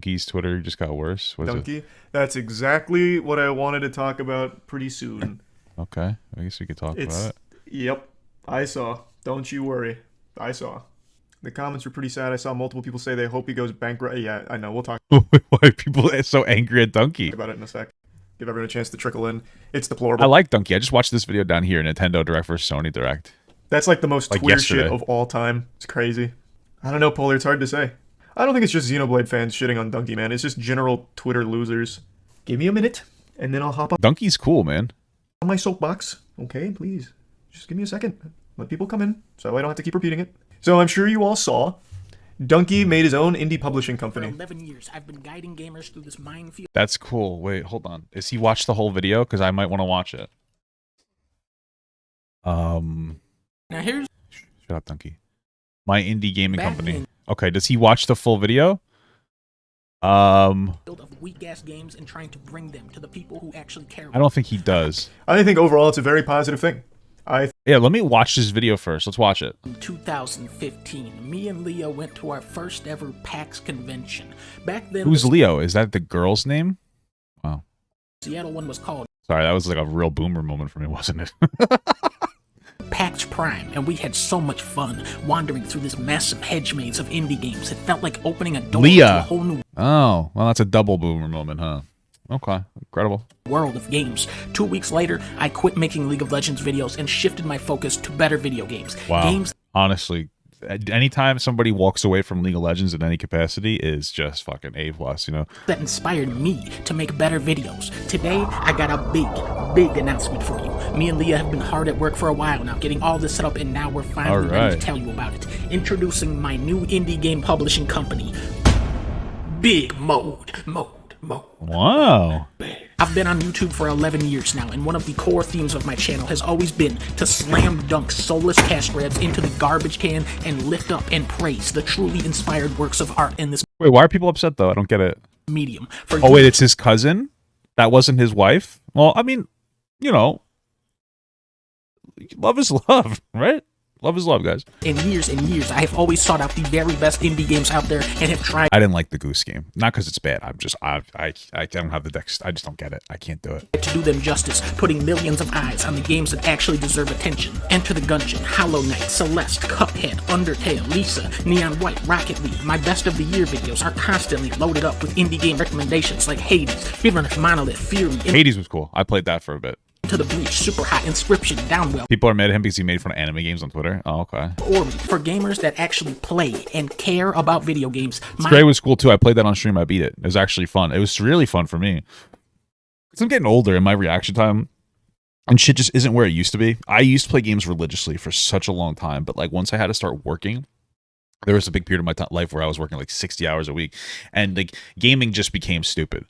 Dunkey's Twitter just got worse? Was Dunkey? That's exactly what I wanted to talk about pretty soon. Okay, I guess we could talk about it. Yep, I saw. Don't you worry. I saw. The comments were pretty sad. I saw multiple people say they hope he goes bankrupt. Yeah, I know. We'll talk Why people are so angry at Dunkey? about it in a sec. Give everyone a chance to trickle in. It's deplorable. I like Dunkey. I just watched this video down here, Nintendo Direct versus Sony Direct. That's like the most Like Twitter yesterday. shit of all time. It's crazy. I don't know, Polar. It's hard to say. I don't think it's just Xenoblade fans shitting on Dunkey, man. It's just general Twitter losers. Give me a minute, and then I'll hop up Dunkey's cool, man. on my soapbox. Okay, please. Just give me a second. Let people come in, so I don't have to keep repeating it. So I'm sure you all saw, Dunkey made his own indie publishing For company. 11 years, I've been guiding gamers through this minefield. That's cool. Wait, hold on. Is he watched the whole video? Because I might want to watch it. Now here's Shut up, Dunkey. My indie gaming Back company. in- Okay, does he watch the full video? build of weak-ass games and trying to bring them to the people who actually care. I don't think he does. I think overall it's a very positive thing. Yeah, let me watch this video first. Let's watch it. In 2015, me and Leah went to our first ever PAX convention. Back then, Who's the Leo? Is that the girl's name? Wow. Seattle one was called Sorry, that was like a real boomer moment for me, wasn't it? PAX Prime, and we had so much fun wandering through this massive hedge maze of indie games. It felt like opening a door to a Leah. whole new Oh, well, that's a double boomer moment, huh? Okay, incredible. world of games. 2 weeks later, I quit making League of Legends videos and shifted my focus to better video games. Wow. Games Honestly, anytime somebody walks away from League of Legends in any capacity is just fucking A+, you know? that inspired me to make better videos. Today, I got a big announcement for you. Me and Leah have been hard at work for a while now, getting all this set up, and now we're finally ready to Alright. tell you about it. Introducing my new indie game publishing company, Big Mode. Wow. I've been on YouTube for 11 years now, and one of the core themes of my channel has always been to slam dunk soulless cash grabs into the garbage can and lift up and praise the truly inspired works of art in this Wait, why are people upset, though? I don't get it. medium. For Oh, wait, it's his cousin? That wasn't his wife? Well, I mean, you know, love is love, right? Love is love, guys. in years and years, I have always sought out the very best indie games out there and have tried I didn't like the Goose Game. Not because it's bad. I don't have the decks. I just don't get it. I can't do it. to do them justice, putting millions of eyes on the games that actually deserve attention. Enter the Gungeon, Hollow Knight, Celeste, Cuphead, Undertale, Lisa, Neon White, Rocket League. My best of the year videos are constantly loaded up with indie game recommendations like Hades, Speedrunners, Monolith, Fury, Hades was cool. I played that for a bit. Into the Breach, Super Hot, Inscription, Downwell, People are mad at him because he made fun of anime games on Twitter. Oh, okay. Orby. For gamers that actually play and care about video games, Stray was cool too. I played that on stream. I beat it. It was actually fun. It was really fun for me. 'Cause I'm getting older and my reaction time and shit just isn't where it used to be. I used to play games religiously for such a long time, but like once I had to start working, there was a big period of my life where I was working like 60 hours a week, and like gaming just became stupid.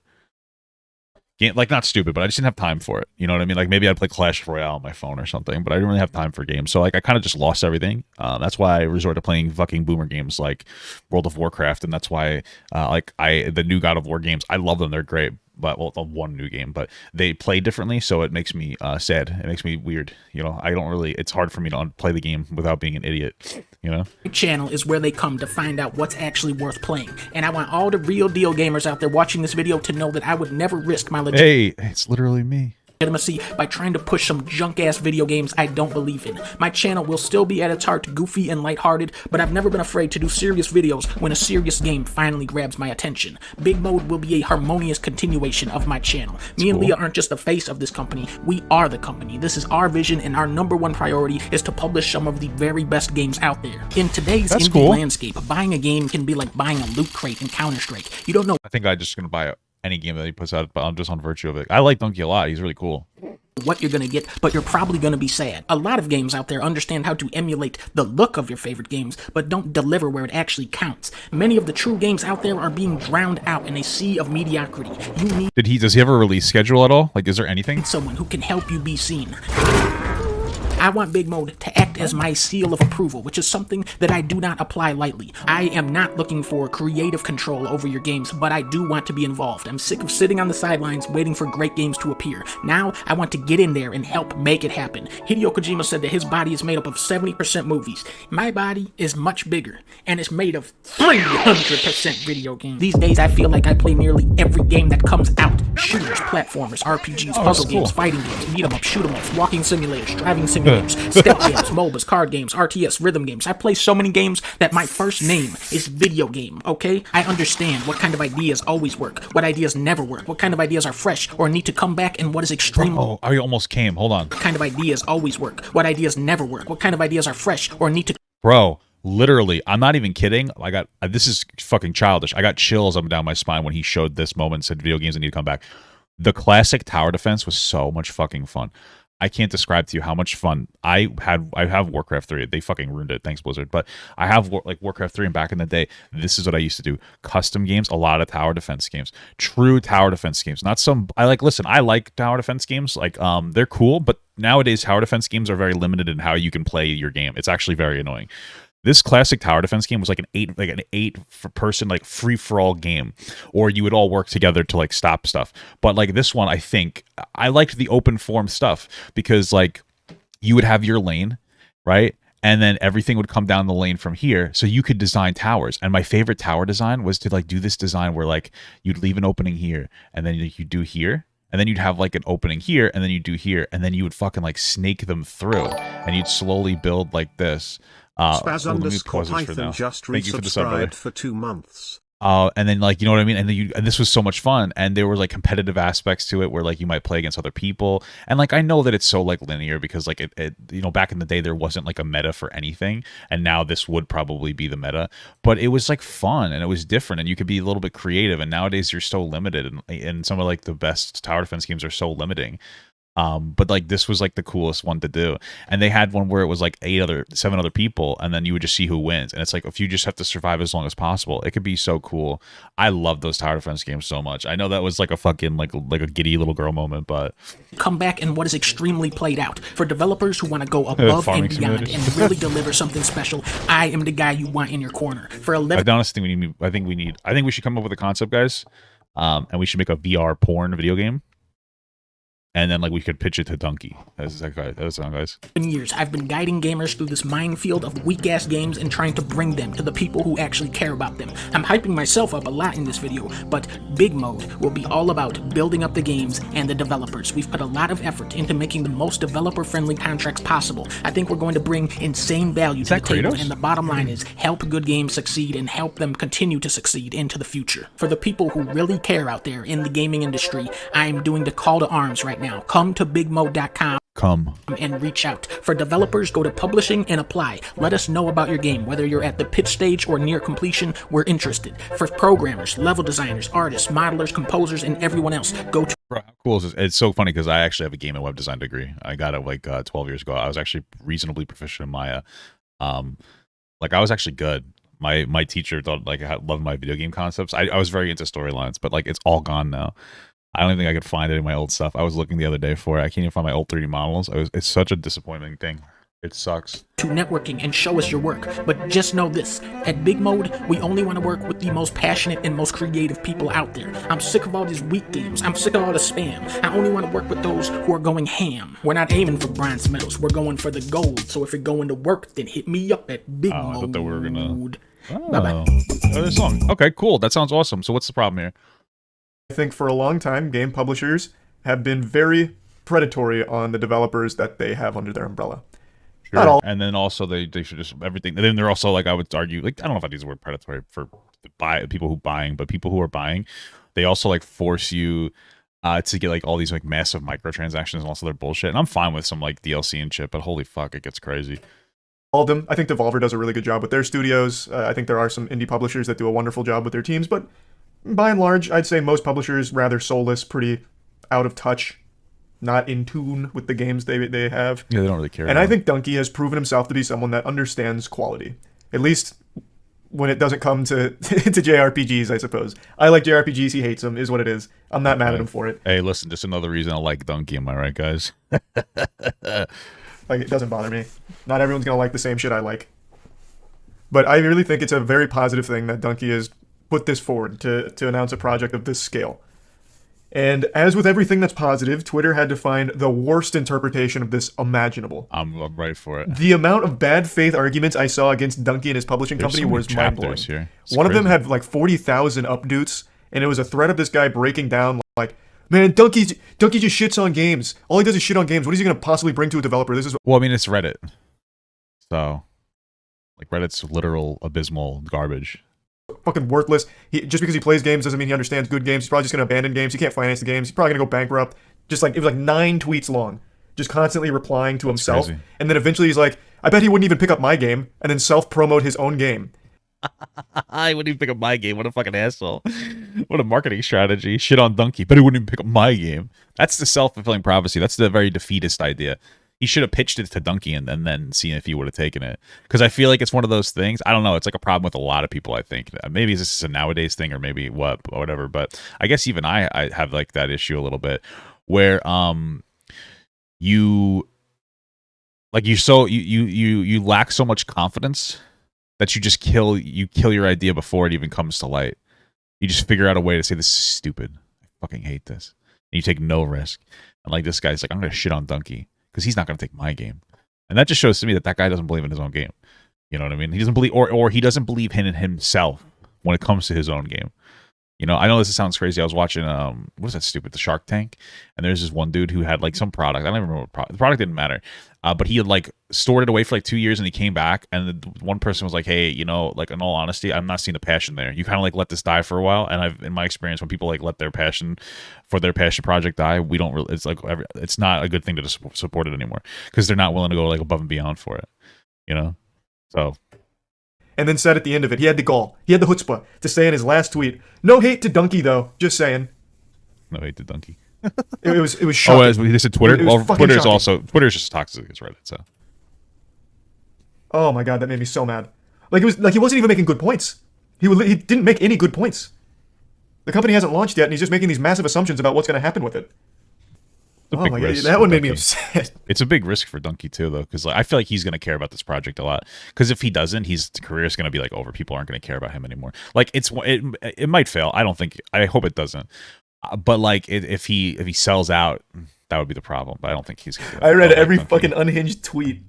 Like not stupid, but I just didn't have time for it. You know what I mean? Like maybe I'd play Clash Royale on my phone or something, but I didn't really have time for games. So like I kind of just lost everything. That's why I resort to playing fucking boomer games like World of Warcraft, and that's why the new God of War games, I love them. They're great. But well, the one new game, but they play differently, so it makes me sad. It makes me weird. You know, I don't really. It's hard for me to play the game without being an idiot. You know. channel is where they come to find out what's actually worth playing. And I want all the real deal gamers out there watching this video to know that I would never risk my Hey, it's literally me. legitimacy by trying to push some junk-ass video games I don't believe in. My channel will still be at its heart goofy and lighthearted, but I've never been afraid to do serious videos when a serious game finally grabs my attention. Big Mode will be a harmonious continuation of my channel. Me and Leah aren't just the face of this company, we are the company. This is our vision, and our #1 priority is to publish some of the very best games out there. In today's indie landscape, buying a game can be like buying a loot crate in Counter-Strike. You don't know I think I'm just gonna buy any game that he puts out, but I'm just on virtue of it. I like Dunkey a lot. He's really cool. what you're gonna get, but you're probably gonna be sad. A lot of games out there understand how to emulate the look of your favorite games, but don't deliver where it actually counts. Many of the true games out there are being drowned out in a sea of mediocrity. You need Does he have a release schedule at all? Like, is there anything? someone who can help you be seen. I want Big Mode to act as my seal of approval, which is something that I do not apply lightly. I am not looking for creative control over your games, but I do want to be involved. I'm sick of sitting on the sidelines waiting for great games to appear. Now, I want to get in there and help make it happen. Hideo Kojima said that his body is made up of 70% movies. My body is much bigger, and it's made of 300% video games. These days, I feel like I play nearly every game that comes out. Shooters, platformers, RPGs, puzzle games, fighting games, beat 'em up, shoot 'em ups, walking simulators, driving simulators, step games, MOBAs, card games, RTS, rhythm games. I play so many games that my first name is video game, okay? I understand what kind of ideas always work, what ideas never work, what kind of ideas are fresh or need to come back, and what is extreme. Oh, I almost came. Hold on. What kind of ideas always work, what ideas never work, what kind of ideas are fresh or need to. Bro, literally, I'm not even kidding. This is fucking childish. I got chills up and down my spine when he showed this moment and said video games need to come back. The classic tower defense was so much fucking fun. I can't describe to you how much fun I had. I have Warcraft 3. They fucking ruined it. Thanks, Blizzard. But I have Warcraft 3, and back in the day, this is what I used to do. Custom games, a lot of tower defense games. True tower defense games. Not some I like tower defense games. They're cool, but nowadays tower defense games are very limited in how you can play your game. It's actually very annoying. This classic tower defense game was like an eight person free for all game, or you would all work together to stop stuff. But this one, I think I liked the open form stuff because you would have your lane, right? And then everything would come down the lane from here, so you could design towers. And my favorite tower design was to do this design where you'd leave an opening here, and then you do here. And then you'd have an opening here, and then you do here, and then you would fucking snake them through, and you'd slowly build like this. Spaz_Python just resubscribed for 2 months. And then you know what I mean, and this was so much fun, and there were competitive aspects to it where you might play against other people, and I know that it's so linear because it back in the day there wasn't a meta for anything, and now this would probably be the meta, but it was fun and it was different, and you could be a little bit creative, and nowadays you're so limited, and some of the best tower defense games are so limiting. But this was the coolest one to do, and they had one where it was 7 other people, and then you would just see who wins, and it's if you just have to survive as long as possible, it could be so cool. I love those tower defense games so much. I know that was a fucking a giddy little girl moment, but come back in what is extremely played out. For developers who want to go above and beyond and really deliver something special, I am the guy you want in your corner. For 11, I honestly I think we should come up with a concept, guys, and we should make a VR porn video game. And then we could pitch it to Dunkey. That's sound, guys. Years, I've been guiding gamers through this minefield of weak-ass games and trying to bring them to the people who actually care about them. I'm hyping myself up a lot in this video, but Big Mode will be all about building up the games and the developers. We've put a lot of effort into making the most developer-friendly contracts possible. I think we're going to bring insane value to the table, and the bottom line is help good games succeed and help them continue to succeed into the future. For the people who really care out there in the gaming industry, I am doing the call to arms right now. Come to bigmode.com. Come and reach out. For developers, go to publishing and apply. Let us know about your game. Whether you're at the pitch stage or near completion, we're interested. For programmers, level designers, artists, modelers, composers, and everyone else, go to. Bro, how cool is this? It's so funny because I actually have a game and web design degree. I got it 12 years ago. I was actually reasonably proficient in Maya. I was actually good. My teacher thought I loved my video game concepts. I was very into storylines, but it's all gone now. I don't think I could find it in my old stuff. I was looking the other day for it. I can't even find my old 3D models. It's such a disappointing thing. It sucks. To networking and show us your work. But just know this, at Big Mode, we only want to work with the most passionate and most creative people out there. I'm sick of all these weak games. I'm sick of all the spam. I only want to work with those who are going ham. We're not aiming for bronze medals. We're going for the gold. So if you're going to work, then hit me up at Big Mode. I thought that we were gonna... Bye-bye. This song. Okay, cool. That sounds awesome. So what's the problem here? I think for a long time, game publishers have been very predatory on the developers that they have under their umbrella. Sure. Not all. And then also they should just everything. And then they're also I would argue I don't know if I use the word predatory for people who buying, but people who are buying, they also force you to get all these massive microtransactions and also their bullshit. And I'm fine with some DLC and shit, but holy fuck, it gets crazy. All of them. I think Devolver does a really good job with their studios. I think there are some indie publishers that do a wonderful job with their teams, but by and large, I'd say most publishers rather soulless, pretty out of touch, not in tune with the games they have. Yeah, they don't really care. And I think Dunkey has proven himself to be someone that understands quality, at least when it doesn't come to to JRPGs, I suppose. I like JRPGs, he hates them, is what it is. I'm not mad at him for it. Hey, listen, just another reason I like Dunkey, am I right, guys? Like, it doesn't bother me. Not everyone's gonna like the same shit I like. But I really think it's a very positive thing that Dunkey has put this forward to announce a project of this scale. And as with everything that's positive, Twitter had to find the worst interpretation of this imaginable. I'm right for it. The amount of bad faith arguments I saw against Dunkey and his publishing company was mind-blowing. One of them had like 40,000 updates, and it was a thread of this guy breaking down like, man, Dunkey just shits on games. All he does is shit on games. What is he going to possibly bring to a developer? This is Well, I mean, it's Reddit. So, like, Reddit's literal abysmal garbage. Fucking worthless. Just because he plays games doesn't mean he understands good games. He's probably just going to abandon games. He can't finance the games. He's probably going to go bankrupt. Just like, it was like 9 tweets long. Just constantly replying to himself. Crazy. And then eventually he's like, I bet he wouldn't even pick up my game. And then self-promote his own game. I wouldn't even pick up my game. What a fucking asshole. What a marketing strategy. Shit on Dunkey, but he wouldn't even pick up my game. That's the self-fulfilling prophecy. That's the very defeatist idea. He should have pitched it to Dunkey and then seen if he would have taken it. Because I feel like it's one of those things. I don't know. It's like a problem with a lot of people, I think. Maybe this is a nowadays thing or maybe whatever. But I guess even I have like that issue a little bit where you lack so much confidence that you just kill your idea before it even comes to light. You just figure out a way to say, this is stupid. I fucking hate this. And you take no risk. And like this guy's like, I'm going to shit on Dunkey because he's not going to take my game. And that just shows to me that guy doesn't believe in his own game. You know what I mean? He doesn't believe, or he doesn't believe in himself when it comes to his own game. You know, I know this sounds crazy. I was watching, what is that stupid? The Shark Tank. And there's this one dude who had like some product. I don't even remember what product. The product didn't matter. But he had like stored it away for like 2 years and he came back. And one person was like, hey, you know, like in all honesty, I'm not seeing the passion there. You kind of like let this die for a while. And in my experience, when people like let their passion project die, we don't really, it's like, it's not a good thing to support it anymore because they're not willing to go like above and beyond for it, you know? So. And then said at the end of it, he had the gall, he had the chutzpah to say in his last tweet, no hate to Dunkey though, just saying. No hate to Dunkey. It was shocking. Oh, they said Twitter? Well, Twitter's shocking. Twitter's just as toxic as Reddit, so. Oh my god, that made me so mad. Like it was like he wasn't even making good points. He didn't make any good points. The company hasn't launched yet, and he's just making these massive assumptions about what's going to happen with it. Oh my god, that one made me upset. It's a big risk for Dunkey too, though, because like, I feel like he's going to care about this project a lot. Because if he doesn't, his career is going to be like over. People aren't going to care about him anymore. Like it might fail. I don't think. I hope it doesn't. But like if he sells out, that would be the problem. But I don't think he's going to. I read every fucking unhinged tweet.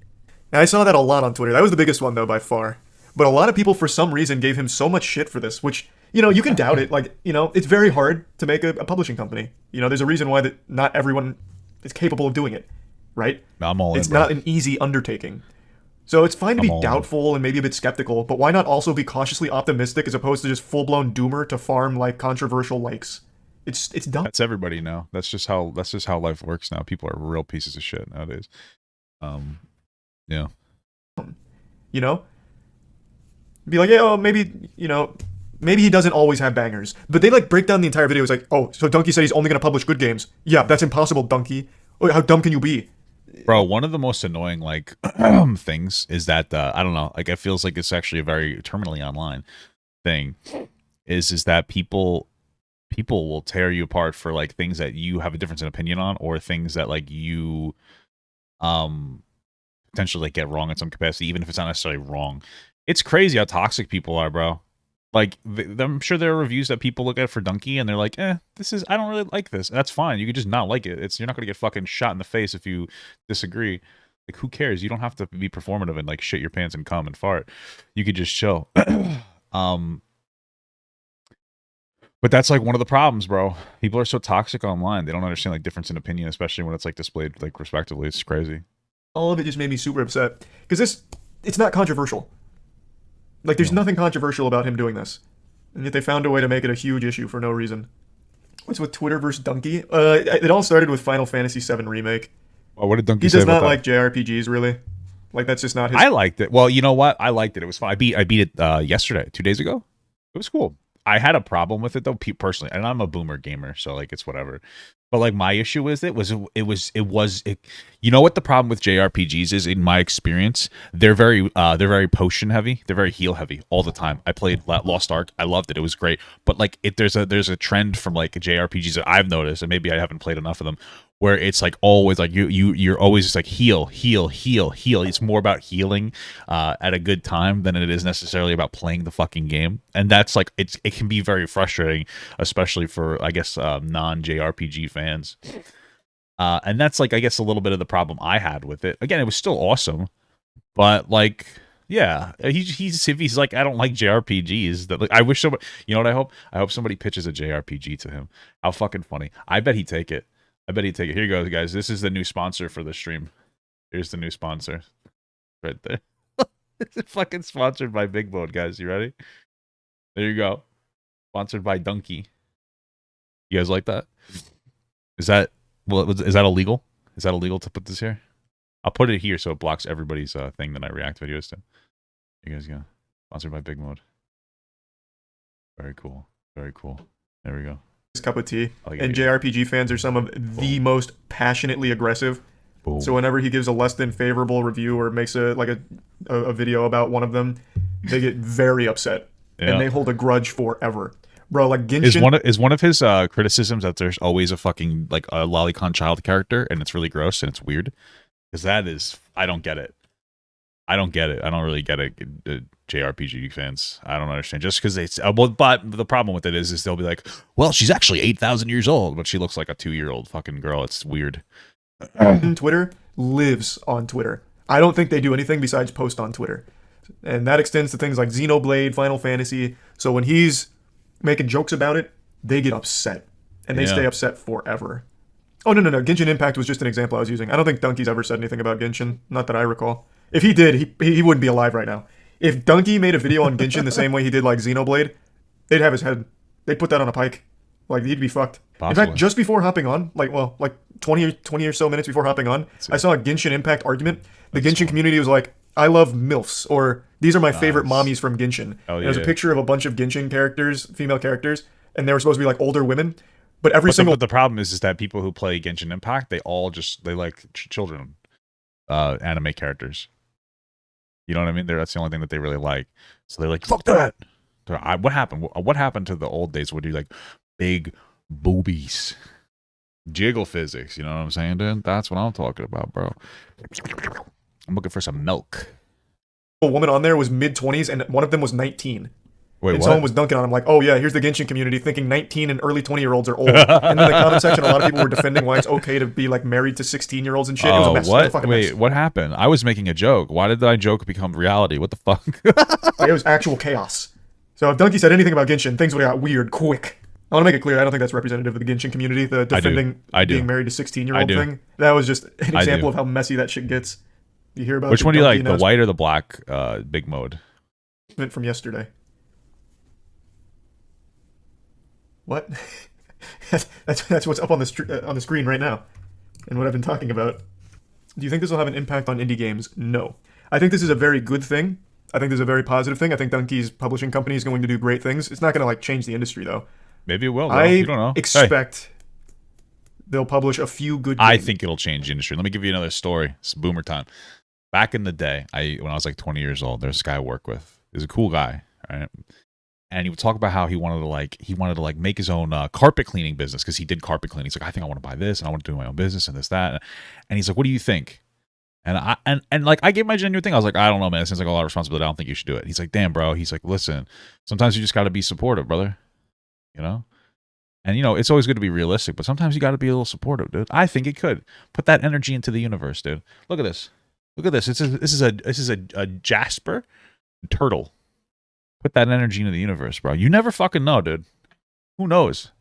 And I saw that a lot on Twitter. That was the biggest one though by far. But a lot of people for some reason gave him so much shit for this, which, you know, you can doubt it. Like, you know, it's very hard to make a publishing company. You know, there's a reason why that not everyone is capable of doing it, right? I'm all in, it's not an easy undertaking. So it's fine to be doubtful and maybe a bit skeptical, but why not also be cautiously optimistic as opposed to just full-blown doomer to farm like controversial likes? It's dumb. That's everybody now. That's just how life works now. People are real pieces of shit nowadays. Yeah. You know? Be like, yeah, oh, maybe, you know, maybe he doesn't always have bangers. But they like break down the entire video. It's like, oh, so Dunkey said he's only going to publish good games. Yeah, that's impossible, Dunkey. Oh, how dumb can you be? Bro, one of the most annoying like things is that I don't know, like it feels like it's actually a very terminally online thing is that people will tear you apart for like things that you have a difference in opinion on or things that like you potentially like get wrong in some capacity, even if it's not necessarily wrong. It's crazy how toxic people are, bro. Like, I'm sure there are reviews that people look at for Dunkey and they're like, I don't really like this. That's fine. You could just not like it. You're not going to get fucking shot in the face if you disagree. Like, who cares? You don't have to be performative and, like, shit your pants and come and fart. You could just chill. But that's, like, one of the problems, bro. People are so toxic online. They don't understand, like, difference in opinion, especially when it's, like, displayed, like, respectively. It's crazy. All of it just made me super upset. Because it's not controversial. Like, there's nothing controversial about him doing this. And yet they found a way to make it a huge issue for no reason. What's with Twitter versus Dunkey? It all started with Final Fantasy VII Remake. Oh, what did Dunkey say? He does not like JRPGs, really. Like, that's just not his... I liked it. Well, you know what? I liked it. It was fun. I beat it yesterday, 2 days ago. It was cool. I had a problem with it, though, personally. And I'm a boomer gamer, so, like, it's whatever. But like my issue with it was you know what the problem with JRPGs is in my experience? They're very potion heavy. They're very heal heavy all the time. I played Lost Ark. I loved it. It was great. But like there's a trend from like JRPGs that I've noticed, and maybe I haven't played enough of them, where it's like always like you're always just like heal. It's more about healing at a good time than it is necessarily about playing the fucking game, and that's like it can be very frustrating, especially for I guess non JRPG fans. And that's like I guess a little bit of the problem I had with it. Again, it was still awesome, but like. Yeah, he's like I don't like JRPGs. That like I wish somebody, you know what I hope? I hope somebody pitches a JRPG to him. How fucking funny! I bet he'd take it. Here you go, guys. This is the new sponsor for the stream. Here's the new sponsor, right there. It's fucking sponsored by Big Mode, guys. You ready? There you go. Sponsored by Dunkey. You guys like that? Is that illegal? Is that illegal to put this here? I'll put it here so it blocks everybody's thing that I react videos to. You guys go. Sponsored by Big Mode. Very cool. Very cool. There we go. Cup of tea. And JRPG fans are some of the most passionately aggressive. Boom. So whenever he gives a less than favorable review or makes a video about one of them, they get very upset. Yeah. And they hold a grudge forever. Bro, like Genshin is one of his criticisms that there's always a fucking like a lolicon child character and it's really gross and it's weird. Because that is, I don't get it. I don't really get it. JRPG fans, I don't understand. Just because they, but the problem with it is they'll be like, well, she's actually 8,000 years old, but she looks like a 2-year-old fucking girl. It's weird. Twitter lives on Twitter. I don't think they do anything besides post on Twitter. And that extends to things like Xenoblade, Final Fantasy. So when he's making jokes about it, they get upset. And they stay upset forever. Oh, no. Genshin Impact was just an example I was using. I don't think Dunkey's ever said anything about Genshin. Not that I recall. If he did, he wouldn't be alive right now. If Dunkey made a video on Genshin the same way he did like Xenoblade, they'd have his head. They'd put that on a pike. Like, he'd be fucked. Possibly. In fact, just before hopping on, like 20 or so minutes before hopping on, I saw a Genshin Impact argument. The Genshin community was like, I love MILFs, or these are my favorite mommies from Genshin. Oh, yeah. There's a picture of a bunch of Genshin characters, female characters, and they were supposed to be like older women. But but the problem is that people who play Genshin Impact, they like children anime characters. You know what I mean? That's the only thing that they really like. So they're like, fuck that. What happened? What happened to the old days? Would you like big boobies, jiggle physics? You know what I'm saying, dude? That's what I'm talking about, bro. I'm looking for some milk. A woman on there was mid-20s, and one of them was 19. Wait, and what? Someone was dunking on him like, oh yeah, here's the Genshin community thinking 19 and early 20-year-olds are old. And in the comment section, a lot of people were defending why it's okay to be like married to 16-year-olds and shit. It was a mess. What? It was a fucking mess. What happened? I was making a joke. Why did that joke become reality? What the fuck? It was actual chaos. So if Dunkey said anything about Genshin, things would have got weird quick. I want to make it clear, I don't think that's representative of the Genshin community, the defending being married to 16-year-old thing. That was just an example of how messy that shit gets. You hear about which one do you like, the white or the black Big Mode? From yesterday. What? that's what's up on the screen right now, and what I've been talking about. Do you think this will have an impact on indie games? No. I think this is a very good thing. I think this is a very positive thing. I think Dunkey's publishing company is going to do great things. It's not going to like change the industry though. Maybe it will. You don't know. Expect they'll publish a few good games. I think it'll change the industry. Let me give you another story. It's boomer time. Back in the day, when I was like 20 years old, there's this guy I work with. He's a cool guy, right? And he would talk about how he wanted to make his own carpet cleaning business because he did carpet cleaning. He's like, I think I want to buy this and I want to do my own business and this, that. And he's like, what do you think? And I gave my genuine thing. I was like, I don't know, man. It seems like a lot of responsibility. I don't think you should do it. He's like, damn, bro. He's like, listen, sometimes you just got to be supportive, brother. You know? And, you know, it's always good to be realistic, but sometimes you got to be a little supportive, dude. I think it could. Put that energy into the universe, dude. Look at this. Look at this. This is a Jasper turtle. Put that energy into the universe, bro. You never fucking know, dude. Who knows?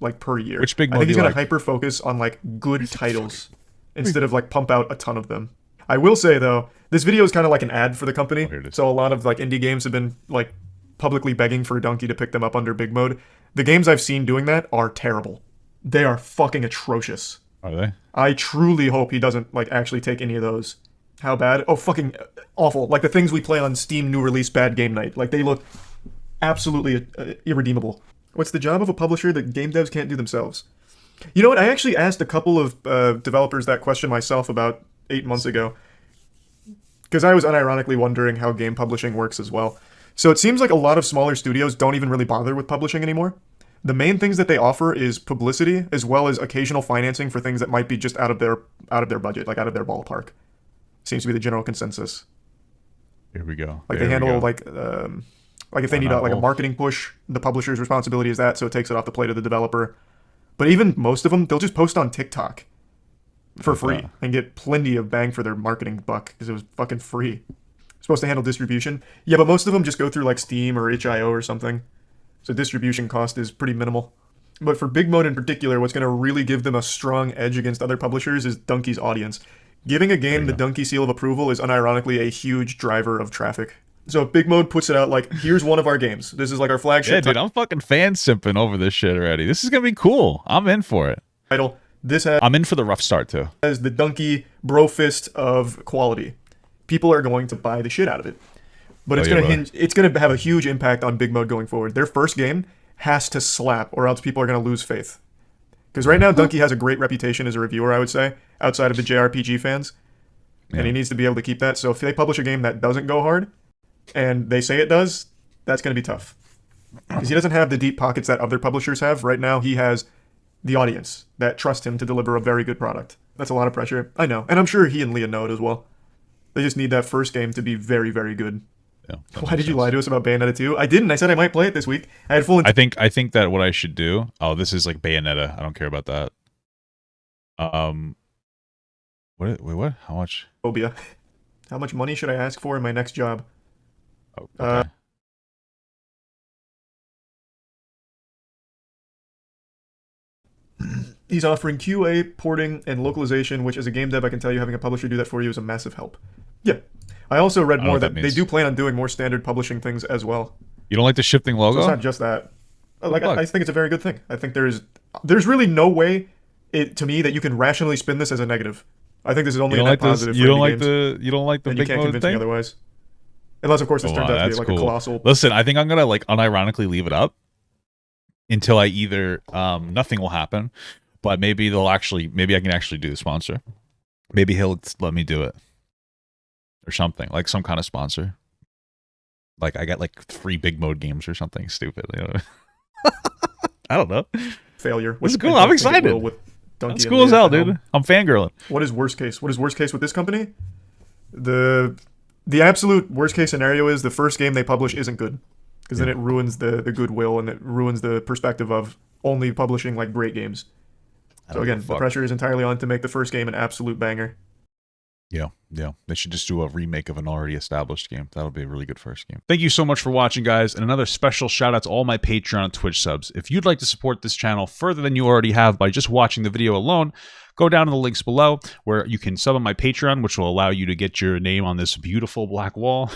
Like per year. Which big I think he's gonna hyper focus on like good titles instead of like pump out a ton of them. I will say though, this video is kind of like an ad for the company. So a lot of like indie games have been like publicly begging for Dunkey to pick them up under Big Mode. The games I've seen doing that are terrible. They are fucking atrocious. Are they? I truly hope he doesn't like actually take any of those. How bad? Oh, fucking awful. Like the things we play on Steam new release bad game night. Like they look absolutely irredeemable. What's the job of a publisher that game devs can't do themselves? You know what? I actually asked a couple of developers that question myself about 8 months ago. Because I was unironically wondering how game publishing works as well. So it seems like a lot of smaller studios don't even really bother with publishing anymore. The main things that they offer is publicity as well as occasional financing for things that might be just out of their budget, like out of their ballpark. Seems to be the general consensus. Here we go. Like they handle like if they need like a marketing push, the publisher's responsibility is that, so it takes it off the plate of the developer. But even most of them, they'll just post on TikTok for free and get plenty of bang for their marketing buck because it was fucking free. Supposed to handle distribution. Yeah, but most of them just go through like Steam or itch.io or something. So distribution cost is pretty minimal. But for Big Mode in particular, what's going to really give them a strong edge against other publishers is Dunkey's audience. Giving a game the Dunkey seal of approval is unironically a huge driver of traffic. So if Big Mode puts it out like, here's one of our games. This is like our flagship. Yeah, dude, I'm fucking fan simping over this shit already. This is going to be cool. I'm in for it. Title. I'm in for the rough start too. As the Dunkey bro fist of quality. People are going to buy the shit out of it. But it's going to have a huge impact on Big Mode going forward. Their first game has to slap or else people are going to lose faith. Because right now, Dunkey has a great reputation as a reviewer, I would say, outside of the JRPG fans. Yeah. And he needs to be able to keep that. So if they publish a game that doesn't go hard, and they say it does, that's going to be tough. Because he doesn't have the deep pockets that other publishers have. Right now, he has the audience that trust him to deliver a very good product. That's a lot of pressure. I know. And I'm sure he and Leah know it as well. They just need that first game to be very, very good. Yeah, why did you lie to us about Bayonetta 2? I didn't. I said I might play it this week. I had full. I think that what I should do. Oh, this is like Bayonetta. I don't care about that. What? Wait, what? How much? Phobia. How much money should I ask for in my next job? Oh, okay. He's offering QA, porting, and localization, which as a game dev, I can tell you having a publisher do that for you is a massive help. Yeah. I also read more that they do plan on doing more standard publishing things as well. You don't like the shifting logo? So it's not just that. Like, I think it's a very good thing. I think there's really no way, to me, that you can rationally spin this as a negative. I think this is only a net positive. You don't like the and big you can't mode convince thing? me otherwise. Unless, of course, this turns out to be like a colossal. Listen, I think I'm gonna like unironically leave it up until I either nothing will happen, but maybe I can actually do the sponsor. Maybe he'll let me do it. Or something, like some kind of sponsor. Like I got like 3 big mode games or something stupid. You know? I don't know. Failure. This is cool. I'm excited. That's cool as hell, dude. I'm fangirling. What is worst case? What is worst case with this company? The absolute worst case scenario is the first game they publish isn't good. Because then it ruins the goodwill and it ruins the perspective of only publishing like great games. So again, the pressure is entirely on to make the first game an absolute banger. Yeah. They should just do a remake of an already established game. That'll be a really good first game. Thank you so much for watching, guys. And another special shout out to all my Patreon and Twitch subs. If you'd like to support this channel further than you already have by just watching the video alone, go down to the links below where you can sub on my Patreon, which will allow you to get your name on this beautiful black wall.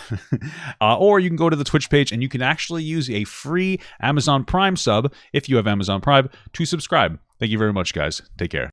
Or you can go to the Twitch page and you can actually use a free Amazon Prime sub, if you have Amazon Prime, to subscribe. Thank you very much, guys. Take care.